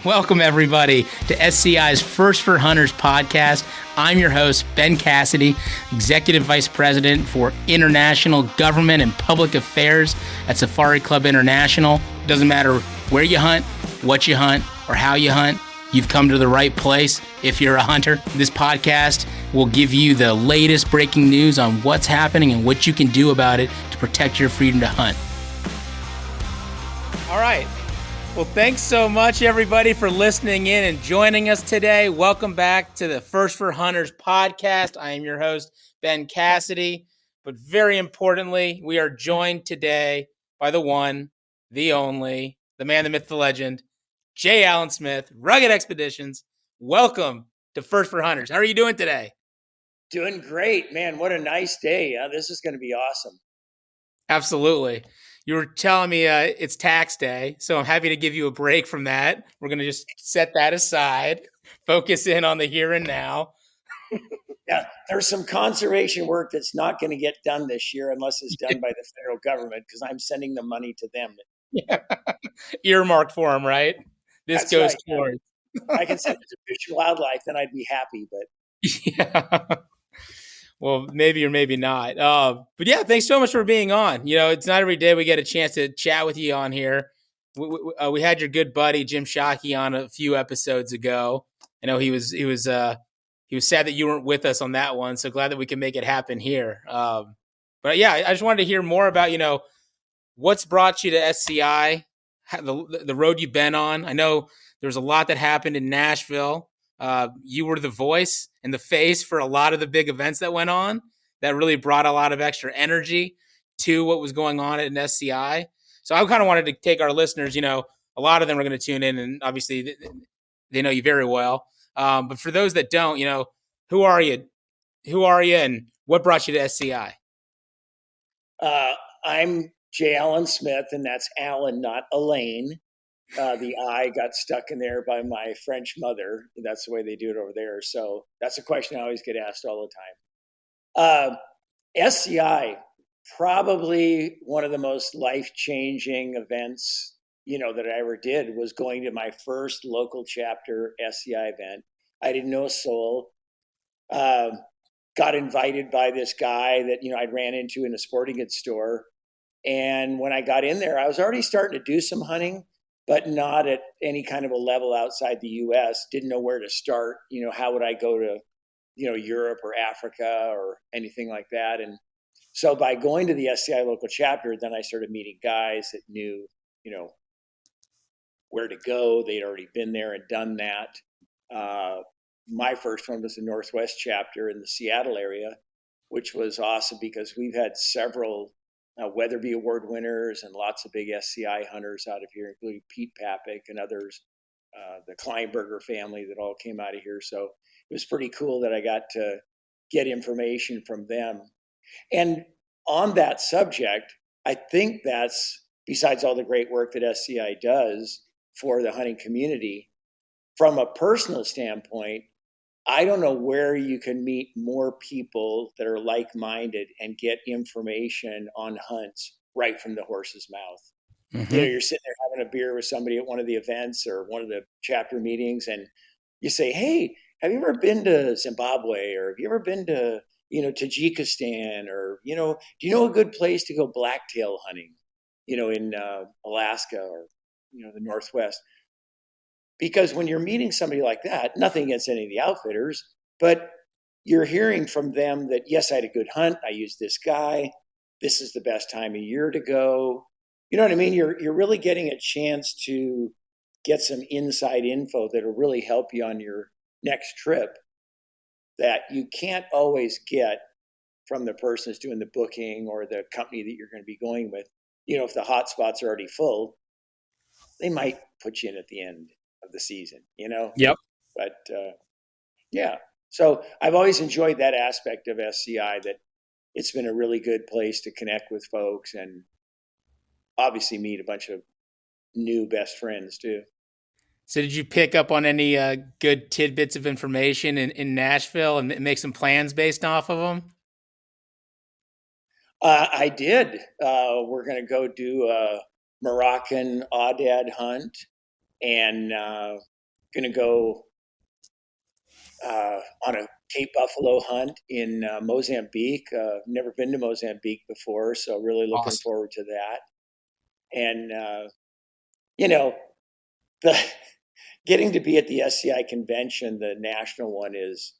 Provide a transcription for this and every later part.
Welcome, everybody, to SCI's First for Hunters podcast. I'm your host, Ben Cassidy, Executive Vice President for International Government and Public Affairs at Safari Club International. Doesn't matter where you hunt, what you hunt, or how you hunt, you've come to the right place if you're a hunter. This podcast will give you the latest breaking news on what's happening and what you can do about it to protect your freedom to hunt. All right. Well, thanks so much, everybody, for listening in and joining us today. Welcome back to the First for Hunters podcast. I am your host, Ben Cassidy. But very importantly, we are joined today by the one, the only, the man, the myth, the legend, J. Alain Smith, Rugged Expeditions. Welcome to First for Hunters. How are you doing today? Doing great, man. What a nice day. This is going to be awesome. Absolutely. You were telling me it's tax day, so I'm happy to give you a break from that. We're going to just set that aside, focus in on the here and now. Yeah, there's some conservation work that's not going to get done this year unless it's done by the federal government because I'm sending the money to them. Yeah. Earmarked for them, right? This That's goes right, towards. yeah. I can send it to Fish and Wildlife, then I'd be happy. But yeah. Well, maybe or maybe not. But yeah, thanks so much for being on. You know, it's not every day we get a chance to chat with you on here. We had your good buddy Jim Shockey on a few episodes ago. I know he was sad that you weren't with us on that one. So glad that we can make it happen here. But yeah, I just wanted to hear more about, what's brought you to SCI, the road you've been on. I know there's a lot that happened in Nashville. You were the voice and the face for a lot of the big events that went on that really brought a lot of extra energy to what was going on at an SCI. So I kind of wanted to take our listeners, a lot of them are going to tune in and obviously they know you very well. But for those that don't, who are you? Who are you and what brought you to SCI? I'm J. Alain Smith, and that's Alain, not Alain. The I got stuck in there by my French mother. That's the way they do it over there. So that's a question I always get asked all the time. SCI, probably one of the most life-changing events, that I ever did was going to my first local chapter SCI event. I didn't know a soul. Got invited by this guy that, I'd ran into in a sporting goods store. And when I got in there, I was already starting to do some hunting, but not at any kind of a level outside the U.S. Didn't know where to start. How would I go to, Europe or Africa or anything like that? And so by going to the SCI local chapter, then I started meeting guys that knew, where to go. They'd already been there and done that. My first one was the Northwest chapter in the Seattle area, which was awesome because we've had several Weatherby Award winners and lots of big SCI hunters out of here, including Pete Papik and others, the Kleinberger family that all came out of here. So it was pretty cool that I got to get information from them. And on that subject, I think that's, besides all the great work that SCI does for the hunting community, from a personal standpoint, I don't know where you can meet more people that are like-minded and get information on hunts right from the horse's mouth. Mm-hmm. You're sitting there having a beer with somebody at one of the events or one of the chapter meetings, and you say, "Hey, have you ever been to Zimbabwe? Or have you ever been to, Tajikistan? Or, do you know a good place to go blacktail hunting, in Alaska or, the Northwest?" Because when you're meeting somebody like that, nothing against any of the outfitters, but you're hearing from them that, yes, I had a good hunt. I used this guy. This is the best time of year to go. You know what I mean? You're really getting a chance to get some inside info that will really help you on your next trip that you can't always get from the person that's doing the booking or the company that you're going to be going with. If the hot spots are already full, they might put you in at the end of the season, Yep. But yeah, so I've always enjoyed that aspect of SCI, that it's been a really good place to connect with folks and obviously meet a bunch of new best friends too. So did you pick up on any good tidbits of information in Nashville and make some plans based off of them? I did. We're going to go do a Moroccan aoudad hunt. and going to go on a Cape Buffalo hunt in Mozambique. Never been to Mozambique before, so really looking Awesome. forward to that. And you know, the getting to be at the SCI convention, the national one, is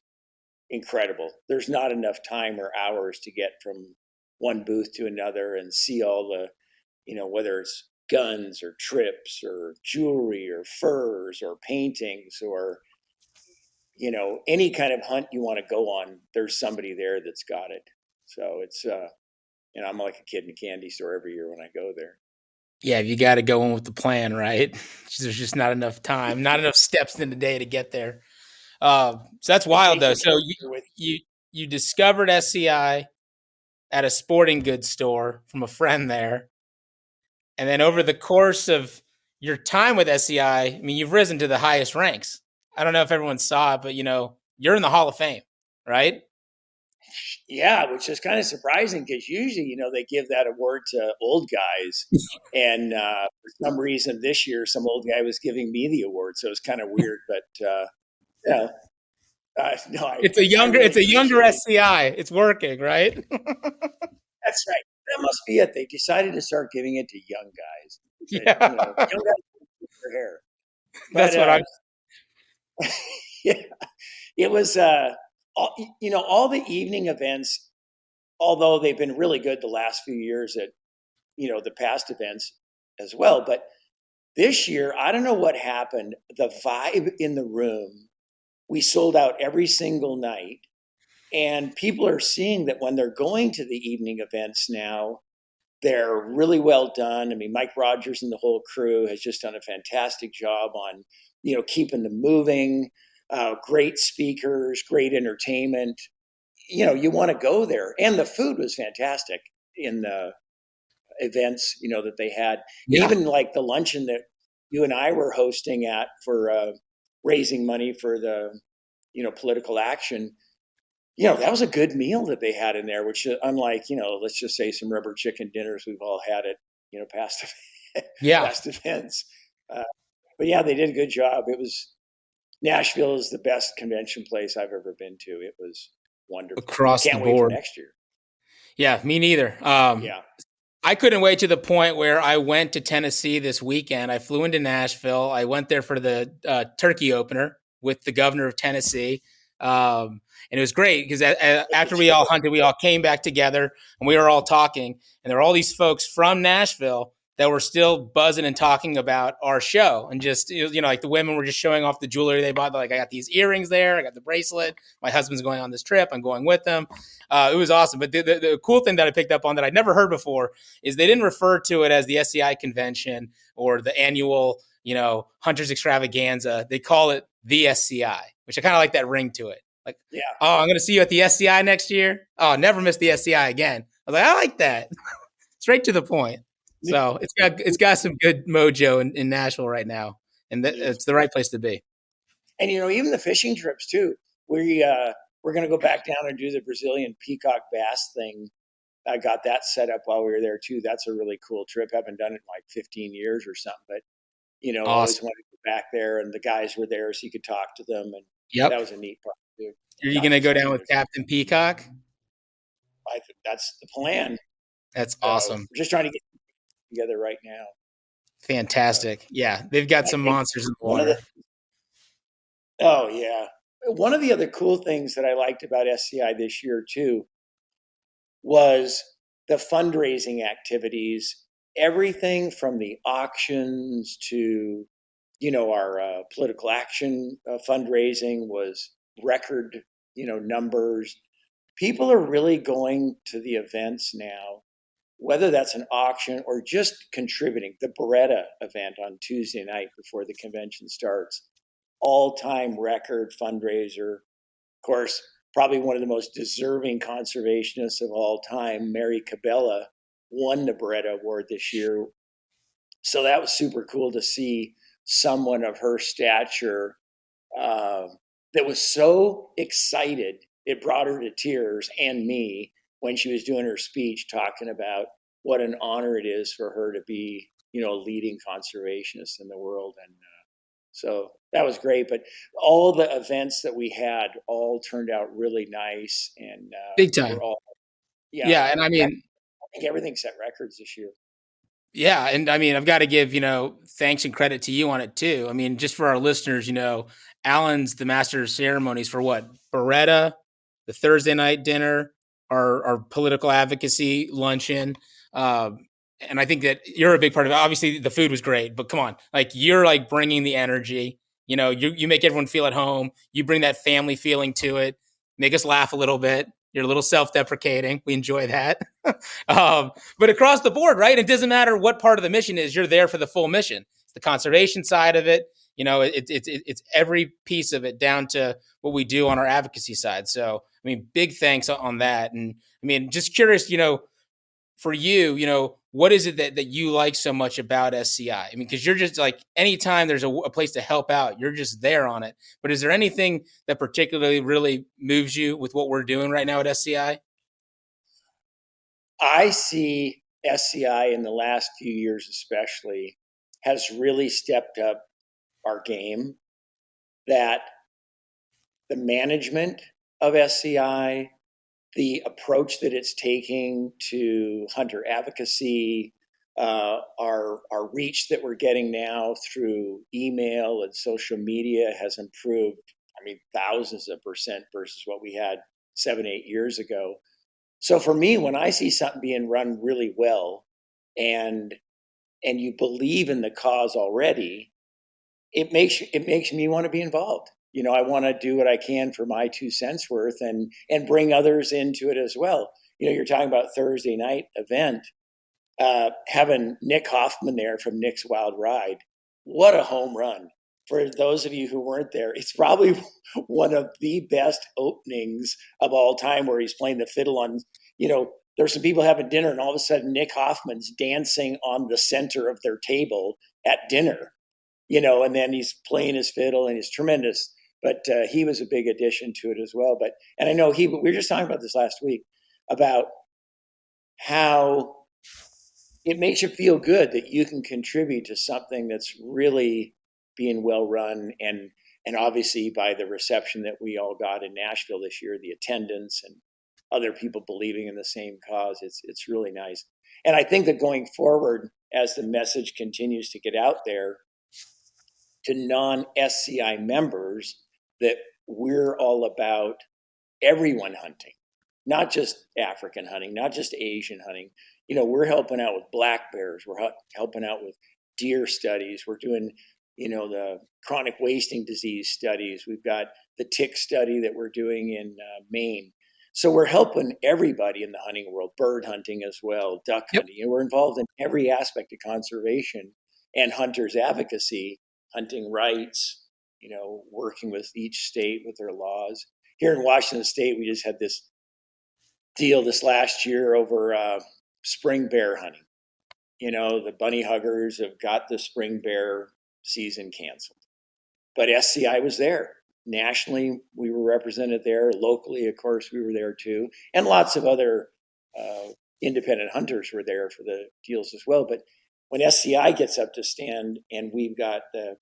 incredible. There's not enough time or hours to get from one booth to another and see all the, whether it's guns or trips or jewelry or furs or paintings or, any kind of hunt you want to go on, there's somebody there that's got it. So it's, I'm like a kid in a candy store every year when I go there. Yeah, you got to go in with the plan, right? There's just not enough time, not enough steps in the day to get there. So that's And wild, take though. your So calendar with you you discovered SCI at a sporting goods store from a friend there, and then you. over the course of your time with SCI, I mean, you've risen to the highest ranks. I don't know if everyone saw it, but you're in the Hall of Fame, right? Yeah, which is kind of surprising because usually, they give that award to old guys. And for some reason this year, some old guy was giving me the award. So it was kind of weird. But yeah, no, I really It's a younger appreciate it. SCI. It's working, right? That's right. That must be it. They decided to start giving it to young guys. That, Yeah, young guys with their hair. But that's what I'm. yeah, it was, all the evening events, although they've been really good the last few years at, the past events as well. But this year, I don't know what happened. The vibe in the room, we sold out every single night. And people are seeing that when they're going to the evening events now, they're really well done. I mean, Mike Rogers and the whole crew has just done a fantastic job on, keeping them moving. Great speakers, great entertainment. You want to go there, and the food was fantastic in the events. That they had, Yeah, even like the luncheon that you and I were hosting at for raising money for the political action. That was a good meal that they had in there, which unlike, let's just say some rubber chicken dinners we've all had at, past yeah. past events. Uh, but yeah, they did a good job. It was Nashville is the best convention place I've ever been to. It was wonderful. Across the Can't wait for board. next year. Yeah, me neither. Yeah. I couldn't wait to the point where I went to Tennessee this weekend. I flew into Nashville. I went there for the turkey opener with the governor of Tennessee. And it was great because after we all hunted, we all came back together and we were all talking. And there were all these folks from Nashville that were still buzzing and talking about our show. And just, like the women were just showing off the jewelry they bought. Like, I got these earrings there. I got the bracelet. My husband's going on this trip. I'm going with them. It was awesome. But the cool thing that I picked up on that I'd never heard before is they didn't refer to it as the SCI convention or the annual, Hunters Extravaganza. They call it the SCI, which I kind of like that ring to it. Like, Yeah. oh, I'm going to see you at the SCI next year. Oh, never miss the SCI again. I was like, I like that. Straight to the point. So it's got some good mojo in Nashville right now, and it's the right place to be. And even the fishing trips too. We're going to go back down and do the Brazilian peacock bass thing. I got that set up while we were there too. That's a really cool trip. Haven't done it in like 15 years or something, but always Awesome. wanted to go back there. And the guys were there, so you could talk to them, and that Yep. was a neat part too. Are you going Talk to to go some down of with the. Captain Peacock? I think that's the plan. That's So awesome. we're just trying to get together right now. But Fantastic. Yeah, they've got I some think monsters in the one of the water. oh yeah, one of the other cool things that I liked about SCI this year too was the fundraising activities. Everything from the auctions to our political action fundraising was record numbers. People are really going to the events now, whether that's an auction or just contributing. The Beretta event on Tuesday night before the convention starts, all-time record fundraiser. Of course, probably one of the most deserving conservationists of all time, Mary Cabela, won the Beretta Award this year. So that was super cool to see someone of her stature uh, that was so excited. It brought her to tears, and me, when she was doing her speech talking about what an honor it is for her to be, a leading conservationist in the world. And So that was great. But all the events that we had all turned out really nice, and Big we're time. all yeah. Yeah, and I mean, I think everything set records this year. yeah, and I mean, I've got to give, thanks and credit to you on it too. I mean, just for our listeners, Alan's the master of ceremonies for what? Beretta, the Thursday night dinner, our political advocacy luncheon. And I think that you're a big part of it. Obviously, the food was great, but come on, like you're like bringing the energy. You make everyone feel at home. You bring that family feeling to it. Make us laugh a little bit. You're a little self-deprecating. We enjoy that. But across the board, right? It doesn't matter what part of the mission is. You're there for the full mission. It's the conservation side of it. It's every piece of it down to what we do on our advocacy side. So, I mean, big thanks on that. And I mean, just curious, for you, what is it that you like so much about SCI? I mean, because you're just like anytime there's a place to help out, you're just there on it. But is there anything that particularly really moves you with what we're doing right now at SCI? I see SCI in the last few years, especially, has really stepped up our game. That the management of SCI, the approach that it's taking to hunter advocacy, our reach that we're getting now through email and social media has improved. I mean, thousands of percent versus what we had 7, 8 years ago. So for me, when I see something being run really well, and you believe in the cause already, it makes me want to be involved. I want to do what I can for my 2 cents worth, and bring others into it as well. You're talking about Thursday night event, having Nick Hoffman there from Nick's Wild Ride. What a home run. For those of you who weren't there, it's probably one of the best openings of all time, where he's playing the fiddle on, there's some people having dinner, and all of a sudden Nick Hoffman's dancing on the center of their table at dinner, and then he's playing his fiddle, and he's tremendous. But he was a big addition to it as well. And I know we were just talking about this last week, about how it makes you feel good that you can contribute to something that's really being well run, and obviously by the reception that we all got in Nashville this year, the attendance and other people believing in the same cause, it's really nice. And I think that going forward, as the message continues to get out there to non-SCI members, that we're all about everyone hunting, not just African hunting, not just Asian hunting. We're helping out with black bears. We're helping out with deer studies. We're doing, the chronic wasting disease studies. We've got the tick study that we're doing in Maine. So we're helping everybody in the hunting world, bird hunting as well, duck Yep. hunting. We're involved in every aspect of conservation and hunters advocacy, hunting rights, working with each state with their laws. Here in Washington State, we just had this deal this last year over spring bear hunting. The bunny huggers have got the spring bear season canceled, but SCI was there. Nationally, we were represented there. Locally, of course, we were there too, and lots of other independent hunters were there for the deals as well. But when SCI gets up to stand, and we've got the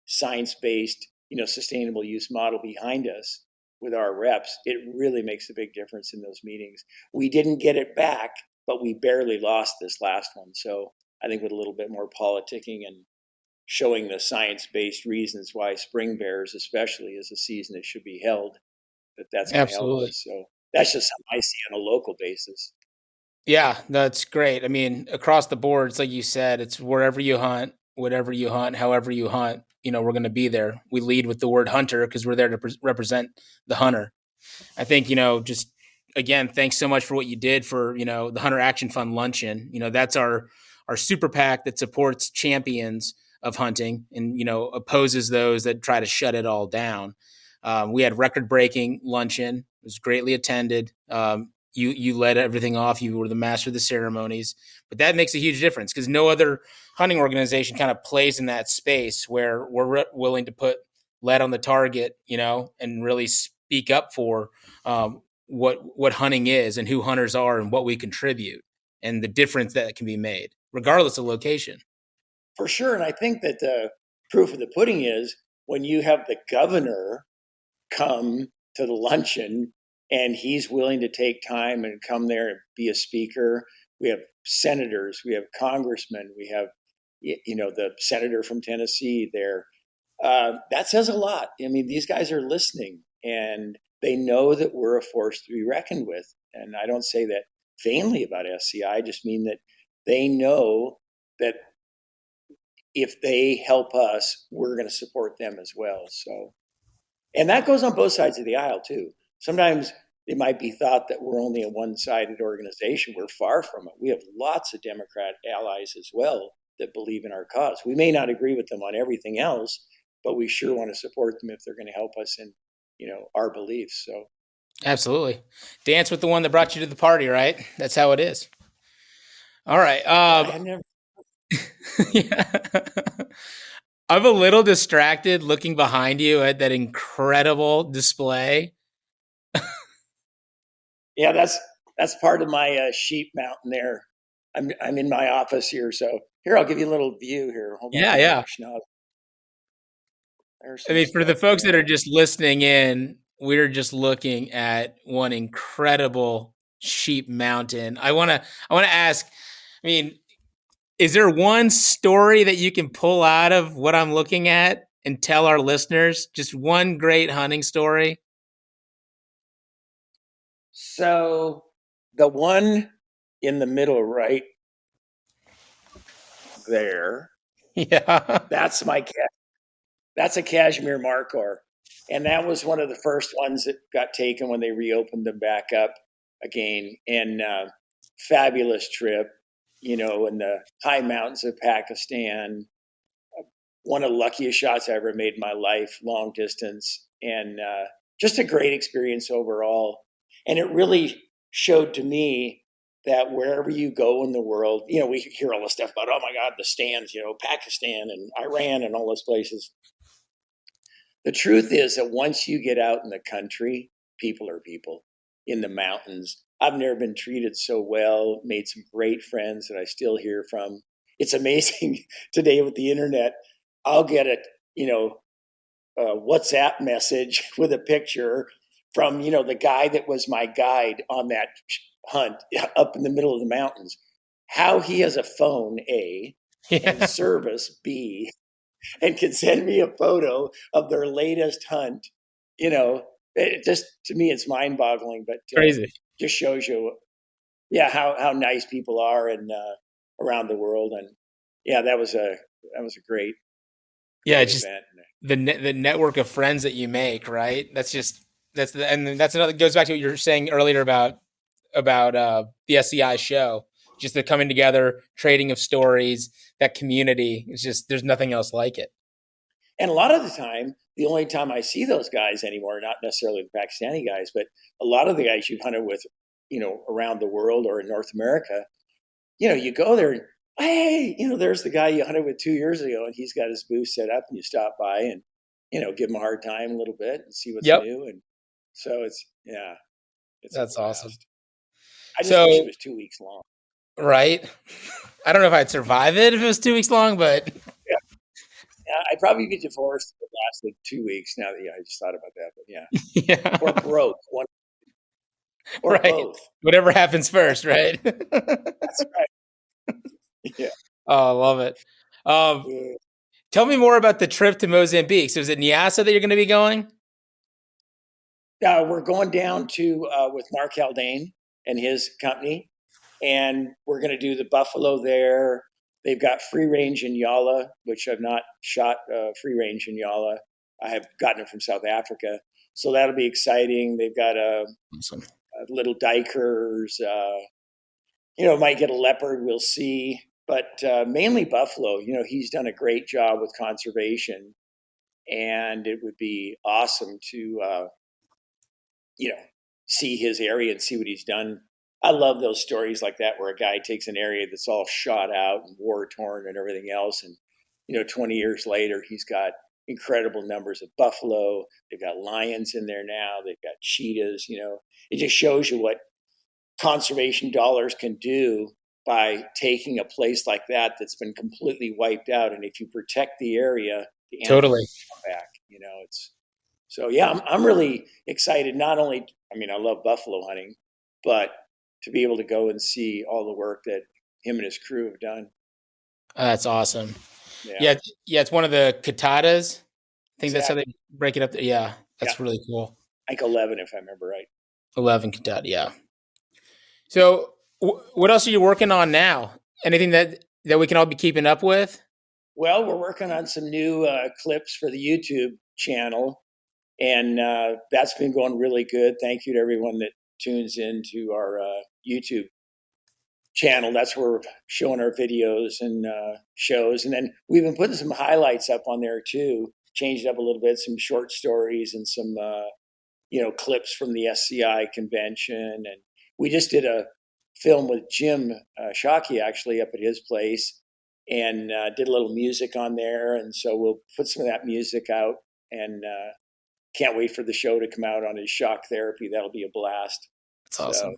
science-based, sustainable use model behind us with our reps, it really makes a big difference in those meetings. We didn't get it back, but we barely lost this last one. So I think with a little bit more politicking and showing the science-based reasons why spring bears especially is a season that should be held, that's going to help Absolutely. us. So that's just something I see on a local basis. Yeah, that's great. I mean, across the board, it's like you said, it's wherever you hunt, whatever you hunt, however you hunt, we're going to be there. We lead with the word hunter because we're there to represent the hunter. I think, just again, thanks so much for what you did for, the Hunter Action Fund luncheon. That's our super PAC that supports champions of hunting and, opposes those that try to shut it all down. We had record breaking luncheon. It was greatly attended. You led everything off. You were the master of the ceremonies, but that makes a huge difference because no other hunting organization kind of plays in that space where we're willing to put lead on the target, and really speak up for what hunting is and who hunters are and what we contribute and the difference that can be made, regardless of location. For sure. And I think that proof of the pudding is when you have the governor come to the luncheon and he's willing to take time and come there and be a speaker. We have senators, we have congressmen, we have, the senator from Tennessee there. That says a lot. I mean, these guys are listening and they know that we're a force to be reckoned with. And I don't say that vainly about SCI, I just mean that they know that if they help us, we're going to support them as well. So, and that goes on both sides of the aisle too. Sometimes it might be thought that we're only a one-sided organization. We're far from it. We have lots of Democrat allies as well that believe in our cause. We may not agree with them on everything else, but we sure want to support them if they're going to help us in, our beliefs. So Absolutely. Dance with the one that brought you to the party, right? That's how it is. All right. yeah, I never. Yeah. I'm a little distracted looking behind you at that incredible display. Yeah, that's part of my sheep mountain there. I'm in my office here, so here I'll give you a little view here. Hold on, Yeah, let me yeah. schnauz. There's I some mean, for the stuff folks that are there. just listening in, we're just looking at one incredible sheep mountain. I want to ask, I mean, is there one story that you can pull out of what I'm looking at and tell our listeners? Just one great hunting story? So the one in the middle right there, Yeah. that's that's a cashmere markhor, and that was one of the first ones that got taken when they reopened them back up again. And fabulous trip, in the high mountains of Pakistan. One of the luckiest shots I ever made in my life, long distance, and just a great experience overall. And it really showed to me that wherever you go in the world, we hear all this stuff about, oh my God, the stands, Pakistan and Iran and all those places. The truth is that once you get out in the country, people are people in the mountains. I've never been treated so well, made some great friends that I still hear from. It's amazing today with the internet. I'll get a WhatsApp message with a picture from, the guy that was my guide on that hunt up in the middle of the mountains. How he has a phone, A, and Yeah. service, B, and can send me a photo of their latest hunt. It just, to me, it's mind boggling, but Crazy. just shows you, yeah, how nice people are and around the world. And yeah, that was a Yeah, great it's just event. the network of friends that you make, right? And that's another goes back to what you were saying earlier about the SCI show. Just the coming together, trading of stories, that community. It's just there's nothing else like it. And a lot of the time, the only time I see those guys anymore, not necessarily the Pakistani guys, but a lot of the guys you've hunted with, around the world or in North America, you go there and, hey, there's the guy you hunted with 2 years ago and he's got his booth set up and you stop by and, give him a hard time a little bit and see what's Yep, new. And so it's a that's awesome. blast. I just wish it So was 2 weeks long. right, I don't know if I'd survive it if it was 2 weeks long, but Yeah. Yeah, I'd probably be divorced if it lasted 2 weeks now that I just thought about that. But yeah. Or yeah, broke, one or right. both. Whatever happens first, right? That's right. Yeah. Oh, I love it. Um, Yeah. Tell me more about the trip to Mozambique. So is it Niassa that you're going to be going? We're going down to with Mark Haldane and his company, and we're going to do the buffalo there. They've got free range in Yala, which I've not shot free range in Yala. I have gotten it from South Africa, so that'll be exciting. They've got Awesome. little dikers. Might get a leopard. We'll see, but mainly buffalo. He's done a great job with conservation, and it would be awesome to you know, see his area and see what he's done. I love those stories like that where a guy takes an area that's all shot out and war torn and everything else. And, 20 years later, he's got incredible numbers of buffalo. They've got lions in there now. They've got cheetahs. It just shows you what conservation dollars can do by taking a place like that that's been completely wiped out. And if you protect the area, the animals Totally. come back. It's so yeah. I'm really excited. Not only, I mean, I love buffalo hunting, but to be able to go and see all the work that him and his crew have done. That's awesome. Yeah, Yeah, yeah, it's one of the katatas. I think that's how they exactly. break it up. Yeah, Yeah, that's really cool. I think 11 if I remember right. 11 katata, yeah. So, what else are you working on now? Anything that we can all be keeping up with? Well, we're working on some new clips for the YouTube channel, and that's been going really good. Thank you to everyone that tunes into our YouTube channel. That's where we're showing our videos and shows, and then we've been putting some highlights up on there too. Changed up a little bit, some short stories and some clips from the SCI convention, and we just did a film with Jim Shockey actually up at his place, and did a little music on there, and so we'll put some of that music out, and can't wait for the show to come out on his shock therapy. That'll be a blast. That's So awesome.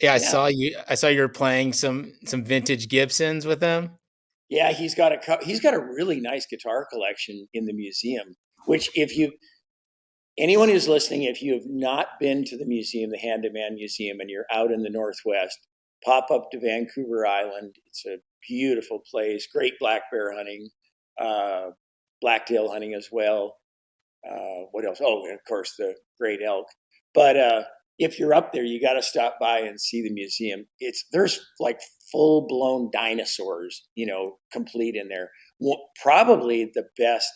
Yeah, I yeah, saw you. I saw you were playing some vintage Gibsons with them. yeah, he's got a really nice guitar collection in the museum. Which, if you anyone who's listening, if you have not been to the museum, the Handyman Museum, and you're out in the Northwest, pop up to Vancouver Island. It's a beautiful place, great black bear hunting, uh, blacktail hunting as well. What else? Oh, and of course, the great elk. But if you're up there, you got to stop by and see the museum. There's like full blown dinosaurs, complete in there. Probably the best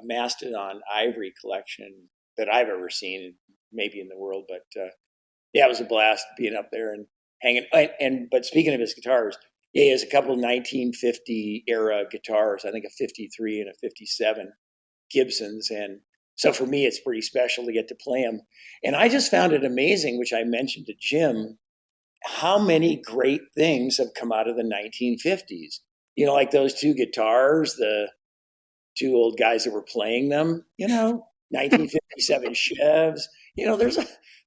mastodon ivory collection that I've ever seen, maybe in the world. But yeah, it was a blast being up there and hanging. But speaking of his guitars, yeah, he has a couple 1950 era guitars. I think a 53 and a 57 Gibsons, and so for me, it's pretty special to get to play them. And I just found it amazing, which I mentioned to Jim, how many great things have come out of the 1950s. Like those two guitars, the two old guys that were playing them. 1957 Chevs. You know, there's a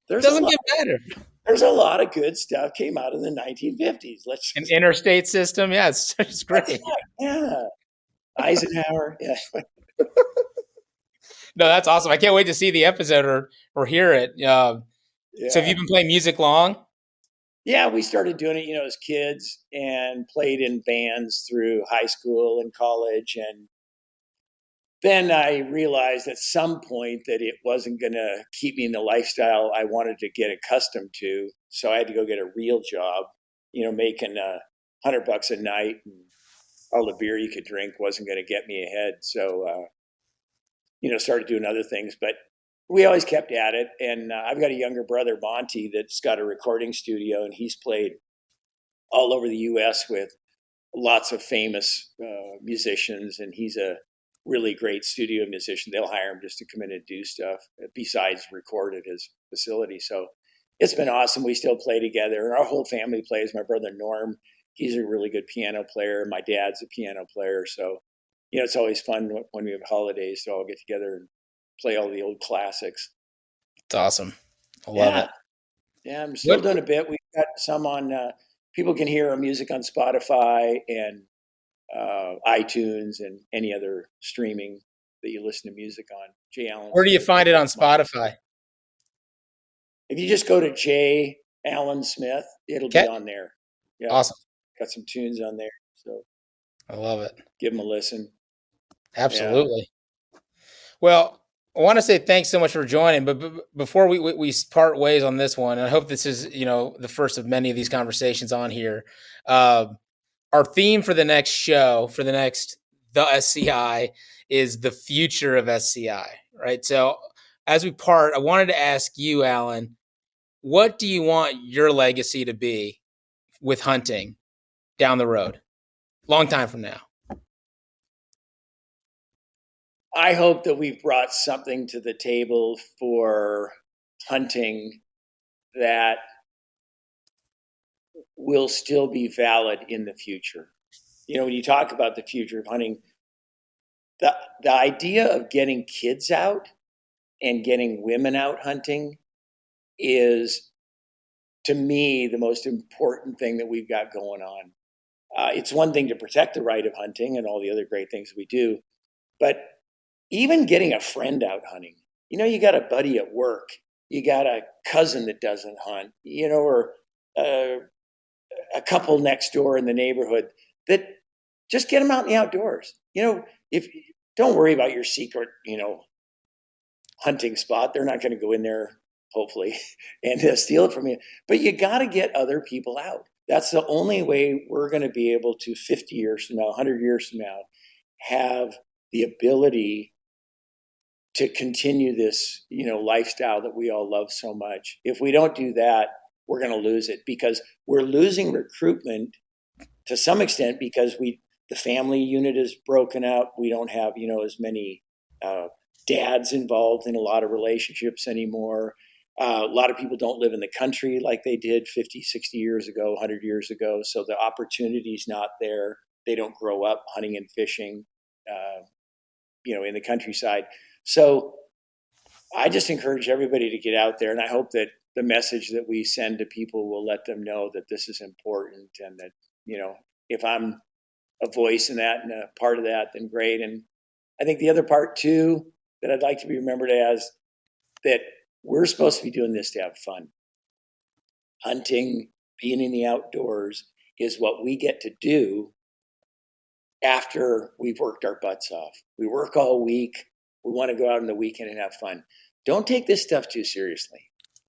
there's a Doesn't lot get better. there's a lot of good stuff came out of the 1950s. An interstate system. Yeah, it's That's great. right. Yeah, Eisenhower. Yeah, No, that's awesome. I can't wait to see the episode or hear it. So have yeah. you been playing music long? Yeah, we started doing it, as kids, and played in bands through high school and college. And then I realized at some point that it wasn't going to keep me in the lifestyle I wanted to get accustomed to. So I had to go get a real job, making $100 a night, and all the beer you could drink wasn't going to get me ahead. So, started doing other things, but we always kept at it. And I've got a younger brother, Monty, that's got a recording studio, and he's played all over the U.S. with lots of famous musicians, and he's a really great studio musician. They'll hire him just to come in and do stuff besides record at his facility. So it's been awesome. We still play together, and our whole family plays. My brother Norm, he's a really good piano player. My dad's a piano player. So, it's always fun when we have holidays to all get together and play all the old classics. It's awesome. I love Yeah, it. yeah, I'm still What doing a bit. We've got some on. People can hear our music on Spotify and iTunes and any other streaming that you listen to music on. J. Allen where do you Smith. find it on Spotify? If you just go to J. Allen Smith, it'll be Okay. on there. Yeah, Awesome. got some tunes on there, so I love it. give them a listen. Yeah, Absolutely. Well, I want to say thanks so much for joining, but before we part ways on this one, and I hope this is the first of many of these conversations on here. Uh, our theme for the next show, for the SCI, is the future of SCI. Right. So as we part, I wanted to ask you, Alan, what do you want your legacy to be with hunting down the road, long time from now? I hope that we've brought something to the table for hunting that will still be valid in the future. When you talk about the future of hunting, the idea of getting kids out and getting women out hunting is, to me, the most important thing that we've got going on. It's one thing to protect the right of hunting and all the other great things we do, but even getting a friend out hunting. You got a buddy at work, you got a cousin that doesn't hunt, or uh, a couple next door in the neighborhood that just get them out in the outdoors. If don't worry about your secret, hunting spot. They're not going to go in there, hopefully, and steal it from you. But you got to get other people out. That's the only way we're going to be able to 50 years from now, 100 years from now, have the ability to continue this, lifestyle that we all love so much. If we don't do that, we're going to lose it, because we're losing recruitment to some extent because the family unit is broken up. We don't have, as many dads involved in a lot of relationships anymore. A lot of people don't live in the country like they did 50, 60 years ago, 100 years ago. So the opportunity's not there. They don't grow up hunting and fishing, in the countryside. So I just encourage everybody to get out there. And I hope that the message that we send to people will let them know that this is important, and that, if I'm a voice in that and a part of that, then great. And I think the other part too that I'd like to be remembered as, that we're supposed to be doing this to have fun. Hunting, being in the outdoors is what we get to do after we've worked our butts off. We work all week. We want to go out on the weekend and have fun. Don't take this stuff too seriously.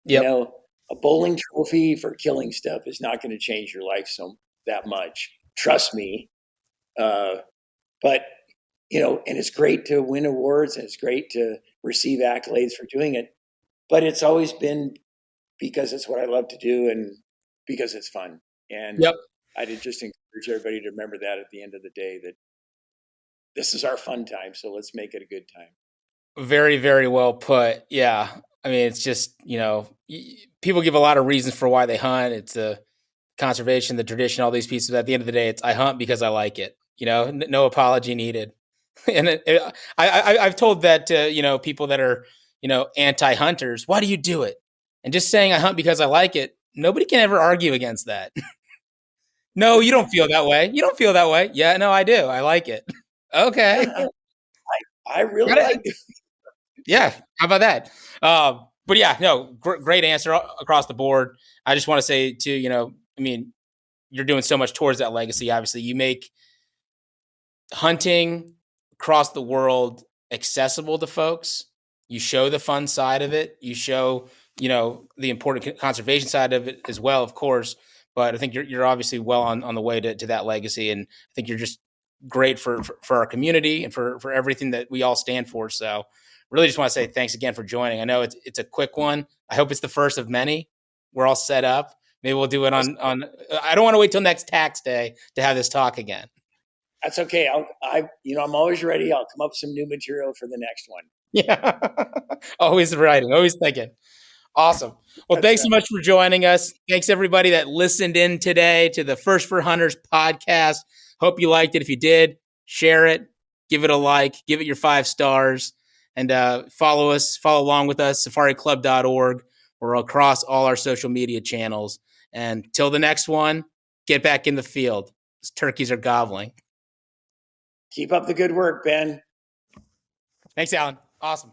Yep. A bowling trophy for killing stuff is not going to change your life that much. Trust me. But, and it's great to win awards, and it's great to receive accolades for doing it. But it's always been because it's what I love to do and because it's fun. And Yep. I did just encourage everybody to remember that at the end of the day, that this is our fun time. So let's make it a good time. Very, very well put. Yeah. I mean, it's just, people give a lot of reasons for why they hunt. It's the conservation, the tradition, all these pieces. But at the end of the day, I hunt because I like it. No apology needed. And I've told that to, people that are, anti-hunters. Why do you do it? And just saying I hunt because I like it, nobody can ever argue against that. No, you don't feel that way. You don't feel that way. Yeah, no, I do. I like it. Okay. I really like it. Yeah. How about that? But yeah, no, great answer across the board. I just want to say too, I mean, you're doing so much towards that legacy. Obviously, you make hunting across the world accessible to folks. You show the fun side of it. You show, the important conservation side of it as well, of course. But I think you're obviously well on the way to that legacy. And I think you're just great for our community and for everything that we all stand for. So really just want to say thanks again for joining. I know it's a quick one. I hope it's the first of many. We're all set up. Maybe we'll do it on I don't want to wait till next tax day to have this talk again. That's okay. I'm always ready. I'll come up with some new material for the next one. Yeah. Always writing, always thinking. Awesome. Well, thanks so much for joining us. Thanks everybody that listened in today to the First for Hunters podcast. Hope you liked it. If you did, share it, give it a like, give it your 5 stars, and follow along with us, safariclub.org. We're across all our social media channels. And till the next one, get back in the field. These turkeys are gobbling. Keep up the good work, Ben. Thanks, Alan. Awesome.